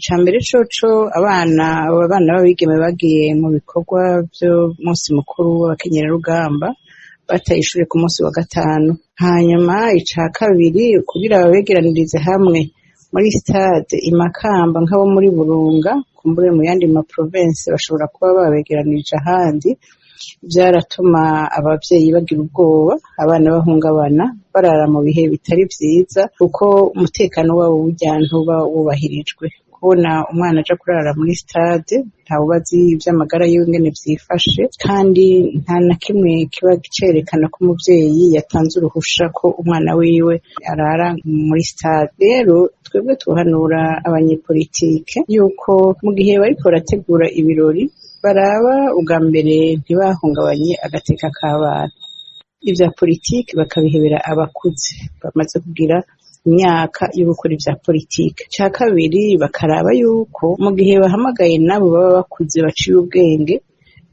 Icambere coco abana b'abigeme bagiye mu bikorwa vyo munsi mukuru w'abakenyerarugamba bataye ishure ku munsi wa gatanu. Hanyuma ica kabiri kugira babegeranirize hamwe muri stade i Makamba nk'abo muri Burunga, kumbure mu yandi ma province bashobora kuba babegeranirije ahandi, vyaratuma abavyeyi bagira ubwoba, abana bahungabana, barara mu bihe bitari vyiza kuko umutekano wabo burya ntuba wubahirijwe. Kubona umwana aja kurara muri stade ntawubazi ivy'amagara yiwe ingene vyifashe, kandi nta na kimwe kiba cerekana ko umuvyeyi yatanze uruhusha ko umwana wiwe arara muri stade. Rero twebwe tuhanura abanyepolitike yuko mu gihe bariko barategura ibirori baraba ubwa mbere ntibahungabanye agateka k'abana. Ivya politike bakabihebera abakuze bamaze kugira imyaka yo gukora ivya politike. Ca kabiri bakaraba yuko mu gihe bahamagaye nabo baba bakuze baciye ubwenge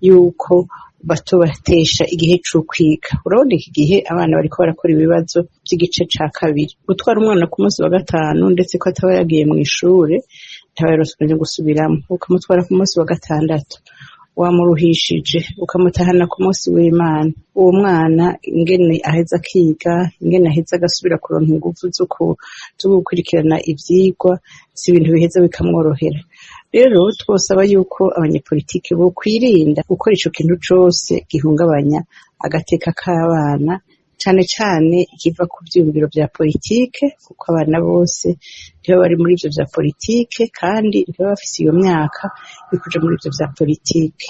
yuko batobatesha igihe co kwiga. Urabona iki gihe abana bariko barakora ibibazo vy'igice ca kabiri. Gutwara umwana ku munsi wa gatanu ndetse ko ataba yagiye mw'ishure ntaba yaroswe gusubiramwo, ukamutwara ku munsi wa gatandatu wamuruhishije ukamutahana ku munsi w'Imana. Uwo mwana ingene aheza akiga, ingene aheza agasubira kuronka inguvu zo gukurikirana ivyigwa, si ibintu biheza bikamworohera. Rero twosaba yuko abanyepolitike bo kwirinda gukora ico kintu cose gihungabanya agateka k'abana, cane cane ikiva ku vyiyumviro vya politike, kuko abana bose ntiba bari muri ivyo vya politike kandi ntiba bafise iyo myaka yo kuja muri ivyo vya politike.